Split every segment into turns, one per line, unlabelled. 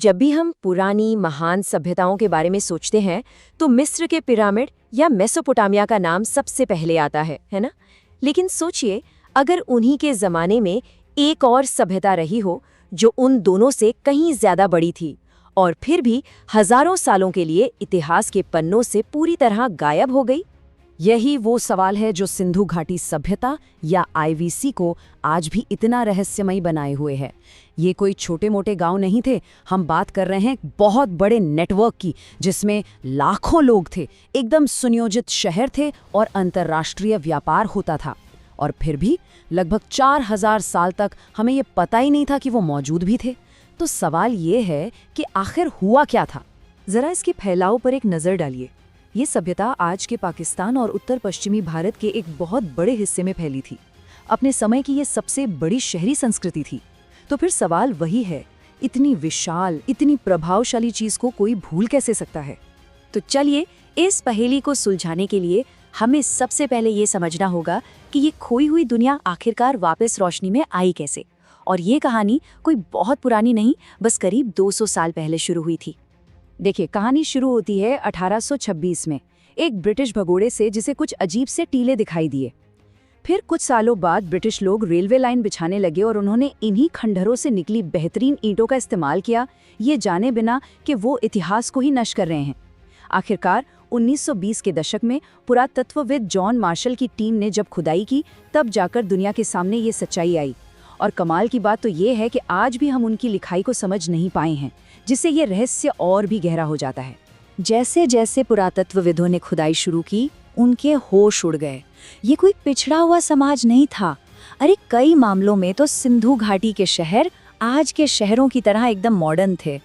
जब भी हम पुरानी महान सभ्यताओं के बारे में सोचते हैं तो मिस्र के पिरामिड या मेसोपोटामिया का नाम सबसे पहले आता है ना? लेकिन सोचिए, अगर उन्हीं के ज़माने में एक और सभ्यता रही हो जो उन दोनों से कहीं ज़्यादा बड़ी थी और फिर भी हज़ारों सालों के लिए इतिहास के पन्नों से पूरी तरह गायब हो गई।
यही वो सवाल है जो सिंधु घाटी सभ्यता या आईवीसी को आज भी इतना रहस्यमयी बनाए हुए है। ये कोई छोटे मोटे गांव नहीं थे, हम बात कर रहे हैं बहुत बड़े नेटवर्क की, जिसमें लाखों लोग थे, एकदम सुनियोजित शहर थे और अंतर्राष्ट्रीय व्यापार होता था। और फिर भी लगभग 4000 साल तक हमें ये पता ही नहीं था कि वो मौजूद भी थे। तो सवाल ये है कि आखिर हुआ क्या था?
जरा इसके फैलाव पर एक नज़र डालिए। ये सभ्यता आज के पाकिस्तान और उत्तर पश्चिमी भारत के एक बहुत बड़े हिस्से में फैली थी। अपने समय की ये सबसे बड़ी शहरी संस्कृति थी। तो फिर सवाल वही है, इतनी विशाल, इतनी प्रभावशाली चीज को कोई भूल कैसे सकता है? तो चलिए, इस पहेली को सुलझाने के लिए हमें सबसे पहले ये समझना होगा कि ये खोई हुई दुनिया आखिरकार वापस रोशनी में आई कैसे। और ये कहानी कोई बहुत पुरानी नहीं, बस करीब 200 साल पहले शुरू हुई थी।
देखिए, कहानी शुरू होती है 1826 में एक ब्रिटिश भगोड़े से जिसे कुछ अजीब से टीले दिखाई दिए। फिर कुछ सालों बाद ब्रिटिश लोग रेलवे लाइन बिछाने लगे और उन्होंने इन्हीं खंडहरों से निकली बेहतरीन ईंटों का इस्तेमाल किया, ये जाने बिना कि वो इतिहास को ही नष्ट कर रहे हैं। आखिरकार 1920 के दशक में पुरातत्वविद जॉन मार्शल की टीम ने जब खुदाई की, तब जाकर दुनिया के सामने ये सच्चाई आई। और कमाल की बात तो ये है कि आज भी हम उनकी लिखाई को समझ नहीं पाए हैं, जिससे ये रहस्य और भी गहरा हो जाता है।
जैसे जैसे पुरातत्वविदों ने खुदाई शुरू की, उनके होश उड़ गए। ये कोई पिछड़ा हुआ समाज नहीं था। अरे, कई मामलों में तो सिंधु घाटी के शहर आज के शहरों की तरह एकदम मॉडर्न थे।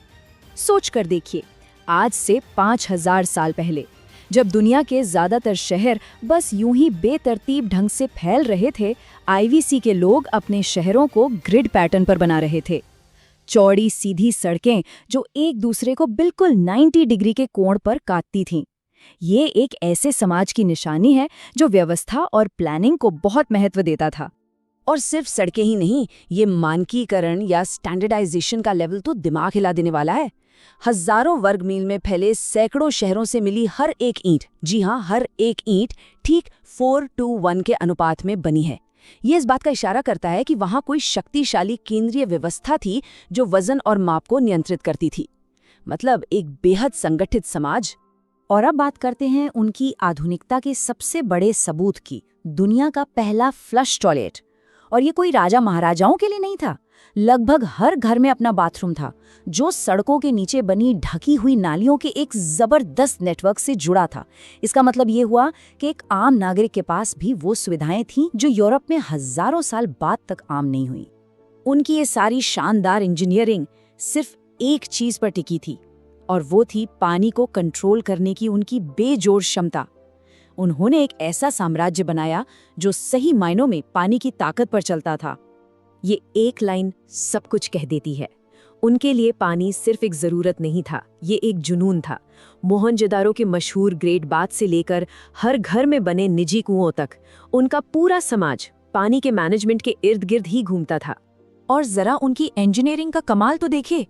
सोच कर देखिए, आज से 5000 साल पहले जब दुनिया के ज्यादातर शहर बस यूं ही बेतरतीब ढंग से फैल रहे थे, आईवीसी के लोग अपने शहरों को ग्रिड पैटर्न पर बना रहे थे। चौड़ी सीधी सड़कें जो एक दूसरे को बिल्कुल 90 डिग्री के कोण पर काटती थीं। ये एक ऐसे समाज की निशानी है जो व्यवस्था और प्लानिंग को बहुत महत्व देता था।
और सिर्फ सड़कें ही नहीं, ये मानकीकरण या स्टैंडर्डाइजेशन का लेवल तो दिमाग हिला देने वाला है। हजारों वर्ग मील में फैले सैकड़ों शहरों से मिली हर एक ईंट, जी हाँ, हर एक ईंट ठीक 4:1 के अनुपात में बनी है। ये इस बात का इशारा करता है कि वहां कोई शक्तिशाली केंद्रीय व्यवस्था थी जो वजन और माप को नियंत्रित करती थी। मतलब एक बेहद संगठित समाज।
और अब बात करते हैं उनकी आधुनिकता के सबसे बड़े सबूत की, दुनिया का पहला फ्लश टॉयलेट। और ये कोई राजा महाराजाओं के लिए नहीं था, लगभग हर घर में अपना बाथरूम था, जो सड़कों के नीचे बनी ढकी हुई नालियों के एक जबरदस्त नेटवर्क से जुड़ा था। इसका मतलब ये हुआ कि एक आम नागरिक के पास भी वो सुविधाएं थीं जो यूरोप में हजारों साल बाद तक आम नहीं हुई। उनकी ये सारी शानदार इंजीनियरिंग सिर्फ एक चीज पर टिकी थी, और वो थी पानी को कंट्रोल करने की उनकी बेजोड़ क्षमता। उन्होंने एक ऐसा साम्राज्य बनाया जो सही मायनों में पानी की ताकत पर चलता था। ये एक लाइन सब कुछ कह देती है। उनके लिए पानी सिर्फ एक जरूरत नहीं था, ये एक जुनून था। मोहनजोदारो के मशहूर ग्रेट बाथ से लेकर हर घर में बने निजी कुओं तक, उनका पूरा समाज पानी के मैनेजमेंट के इर्द गिर्द ही घूमता था। और जरा उनकी इंजीनियरिंग का कमाल तो देखिए।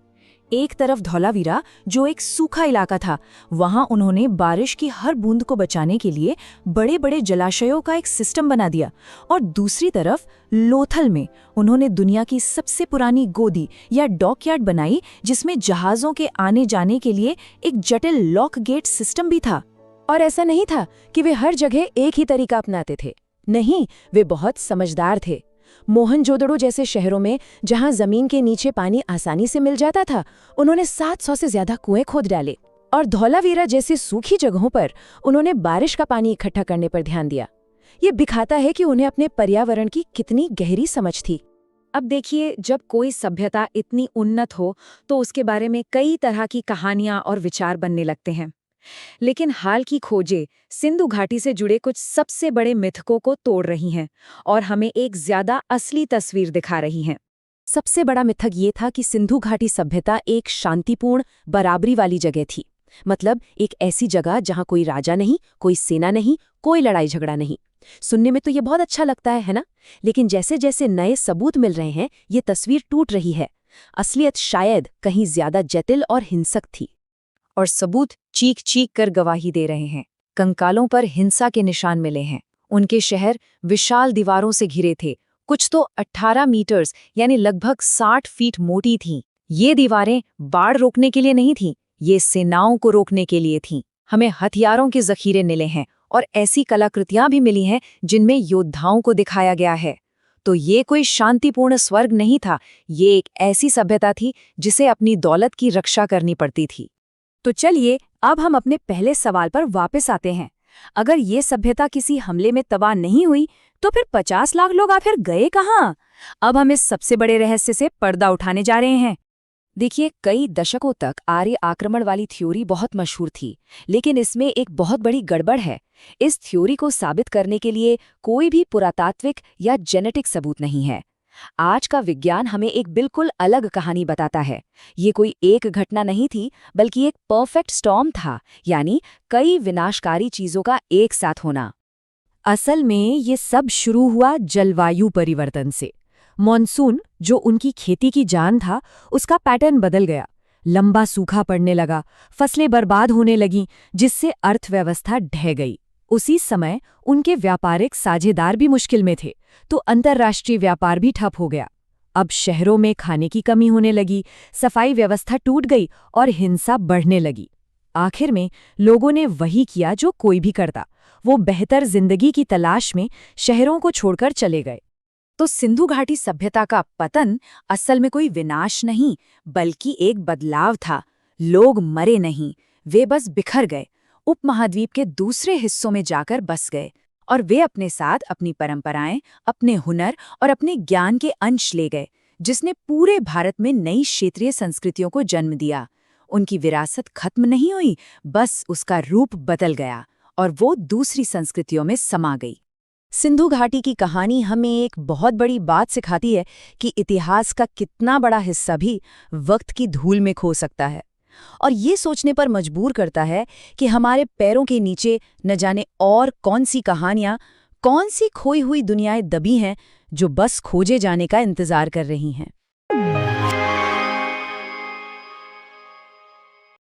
एक तरफ धौलावीरा, जो एक सूखा इलाका था, वहां उन्होंने बारिश की हर बूंद को बचाने के लिए बड़े बड़े जलाशयों का एक सिस्टम बना दिया। और दूसरी तरफ लोथल में उन्होंने दुनिया की सबसे पुरानी गोदी या डॉकयार्ड बनाई, जिसमें जहाजों के आने जाने के लिए एक जटिल लॉक गेट सिस्टम भी था। और ऐसा नहीं था कि वे हर जगह एक ही तरीका अपनाते थे, नहीं, वे बहुत समझदार थे। मोहनजोदड़ो जैसे शहरों में, जहां जमीन के नीचे पानी आसानी से मिल जाता था, उन्होंने 700 से ज्यादा कुएं खोद डाले। और धौलावीरा जैसे सूखी जगहों पर उन्होंने बारिश का पानी इकट्ठा करने पर ध्यान दिया। ये दिखाता है कि उन्हें अपने पर्यावरण की कितनी गहरी समझ थी। अब देखिए, जब कोई सभ्यता इतनी उन्नत हो तो उसके बारे में कई तरह की कहानियां और विचार बनने लगते हैं। लेकिन हाल की खोजें सिंधु घाटी से जुड़े कुछ सबसे बड़े मिथकों को तोड़ रही हैं और हमें एक ज्यादा असली तस्वीर दिखा रही हैं। सबसे बड़ा मिथक ये था कि सिंधु घाटी सभ्यता एक शांतिपूर्ण, बराबरी वाली जगह थी। मतलब एक ऐसी जगह जहां कोई राजा नहीं, कोई सेना नहीं, कोई लड़ाई झगड़ा नहीं। सुनने में तो ये बहुत अच्छा लगता है ना? लेकिन जैसे जैसे नए सबूत मिल रहे हैं, ये तस्वीर टूट रही है।
असलियत शायद कहीं ज्यादा जटिल और हिंसक थी। और सबूत चीख चीख कर गवाही दे रहे हैं। कंकालों पर हिंसा के निशान मिले हैं। उनके शहर विशाल दीवारों से घिरे थे, कुछ तो 18 मीटर्स यानी लगभग 60 फीट मोटी थीं। ये दीवारें बाढ़ रोकने के लिए नहीं थीं, ये सेनाओं को रोकने के लिए थीं। हमें हथियारों के जखीरे मिले हैं और ऐसी कलाकृतियां भी मिली हैं जिनमें योद्धाओं को दिखाया गया है। तो ये कोई शांतिपूर्ण स्वर्ग नहीं था, ये एक ऐसी सभ्यता थी जिसे अपनी दौलत की रक्षा करनी पड़ती थी। तो चलिए अब हम अपने पहले सवाल पर वापस आते हैं। अगर ये सभ्यता किसी हमले में तबाह नहीं हुई तो फिर 50 लाख लोग आखिर गए कहाँ? अब हम इस सबसे बड़े रहस्य से पर्दा उठाने जा रहे हैं। देखिए, कई दशकों तक आर्य आक्रमण वाली थ्योरी बहुत मशहूर थी, लेकिन इसमें एक बहुत बड़ी गड़बड़ है। इस थ्योरी को साबित करने के लिए कोई भी पुरातात्विक या जेनेटिक सबूत नहीं है। आज का विज्ञान हमें एक बिल्कुल अलग कहानी बताता है। ये कोई एक घटना नहीं थी, बल्कि एक परफेक्ट स्टॉर्म था, यानी कई विनाशकारी चीजों का एक साथ होना। असल में ये सब शुरू हुआ जलवायु परिवर्तन से। मॉनसून, जो उनकी खेती की जान था, उसका पैटर्न बदल गया। लंबा सूखा पड़ने लगा, फसलें बर्बाद होने लगीं, जिससे अर्थव्यवस्था ढह गई। उसी समय उनके व्यापारिक साझेदार भी मुश्किल में थे, तो अंतर्राष्ट्रीय व्यापार भी ठप हो गया। अब शहरों में खाने की कमी होने लगी, सफाई व्यवस्था टूट गई और हिंसा बढ़ने लगी। आखिर में लोगों ने वही किया जो कोई भी करता, वो बेहतर जिंदगी की तलाश में शहरों को छोड़कर चले गए। तो सिंधु घाटी सभ्यता का पतन असल में कोई विनाश नहीं, बल्कि एक बदलाव था। लोग मरे नहीं, वे बस बिखर गए, उपमहाद्वीप के दूसरे हिस्सों में जाकर बस गए, और वे अपने साथ अपनी परंपराएं, अपने हुनर और अपने ज्ञान के अंश ले गए, जिसने पूरे भारत में नई क्षेत्रीय संस्कृतियों को जन्म दिया। उनकी विरासत खत्म नहीं हुई, बस उसका रूप बदल गया और वो दूसरी संस्कृतियों में समा गई। सिंधु घाटी की कहानी हमें एक बहुत बड़ी बात सिखाती है कि इतिहास का कितना बड़ा हिस्सा भी वक्त की धूल में खो सकता है, और ये सोचने पर मजबूर करता है कि हमारे पैरों के नीचे न जाने और कौन सी कहानियां, कौन सी खोई हुई दुनियाएं दबी हैं जो बस खोजे जाने का इंतजार कर रही हैं।